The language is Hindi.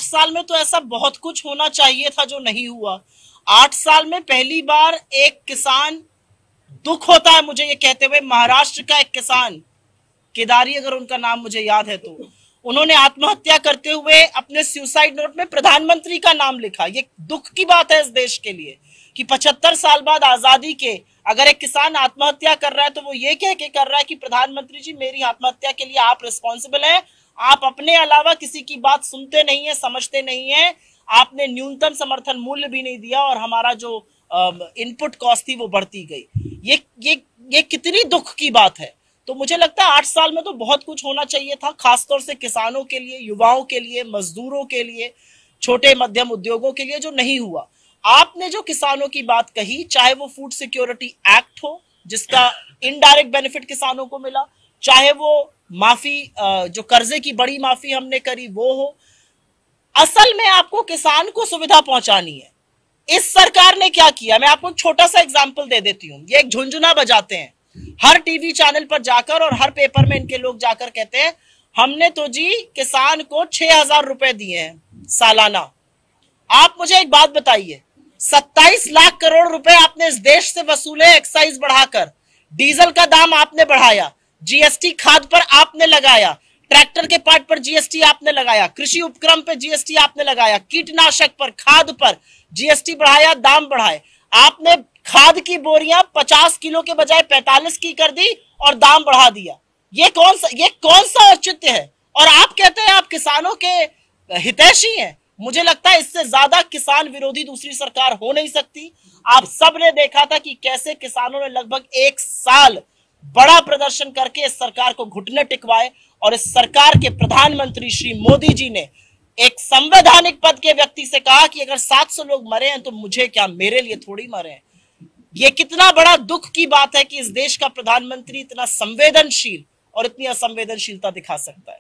साल में तो ऐसा बहुत कुछ होना चाहिए था जो नहीं हुआ। 8 साल में पहली बार एक किसान, दुख होता है मुझे ये कहते हुए, महाराष्ट्र का एक किसान, केदारी अगर उनका नाम मुझे याद है, तो उन्होंने आत्महत्या करते हुए अपने सुसाइड नोट में प्रधानमंत्री का नाम लिखा। ये दुख की बात है इस देश के लिए कि 75 साल बाद आजादी के अगर एक किसान आत्महत्या कर रहा है तो वो ये कह के कर रहा है कि प्रधानमंत्री जी मेरी आत्महत्या के लिए आप रिस्पॉन्सिबल हैं, आप अपने अलावा किसी की बात सुनते नहीं है, समझते नहीं है, आपने न्यूनतम समर्थन मूल्य भी नहीं दिया और हमारा जो इनपुट कॉस्ट थी वो बढ़ती गई। ये कितनी दुख की बात है। तो मुझे लगता है 8 साल में तो बहुत कुछ होना चाहिए था, खासतौर से किसानों के लिए, युवाओं के लिए, मजदूरों के लिए, छोटे मध्यम उद्योगों के लिए, जो नहीं हुआ। आपने जो किसानों की बात कही, चाहे वो फूड सिक्योरिटी एक्ट हो जिसका इनडायरेक्ट बेनिफिट किसानों को मिला, चाहे वो माफी, जो कर्जे की बड़ी माफी हमने करी वो हो, असल में आपको किसान को सुविधा पहुंचानी है। इस सरकार ने क्या किया, मैं आपको छोटा सा एग्जांपल दे देती हूं। ये एक झुंझुना बजाते हैं हर टीवी चैनल पर जाकर और हर पेपर में इनके लोग जाकर कहते हैं हमने तो जी किसान को 6,000 रुपए दिए हैं सालाना। आप मुझे एक बात बताइए, 27 लाख करोड़ रुपए आपने इस देश से वसूले एक्साइज बढ़ाकर, डीजल का दाम आपने बढ़ाया, जीएसटी खाद पर आपने लगाया, ट्रैक्टर के पार्ट पर जीएसटी आपने लगाया, कृषि उपक्रम पर जीएसटी आपने लगाया, कीटनाशक पर, खाद पर जीएसटी बढ़ाया, दाम बढ़ाए। आपने खाद की बोरियां 50 किलो के बजाय 45 की कर दी और दाम बढ़ा दिया। ये कौन सा औचित्य है? और आप कहते हैं आप किसानों के हितैषी हैं। मुझे लगता है इससे ज्यादा किसान विरोधी दूसरी सरकार हो नहीं सकती। आप सब ने देखा था कि कैसे किसानों ने लगभग 1 साल बड़ा प्रदर्शन करके इस सरकार को घुटने टिकवाए और इस सरकार के प्रधानमंत्री श्री मोदी जी ने एक संवैधानिक पद के व्यक्ति से कहा कि अगर 700 लोग मरे हैं तो मुझे क्या, मेरे लिए थोड़ी मरे हैं। ये कितना बड़ा दुख की बात है कि इस देश का प्रधानमंत्री इतना संवेदनशील और इतनी असंवेदनशीलता दिखा सकता है।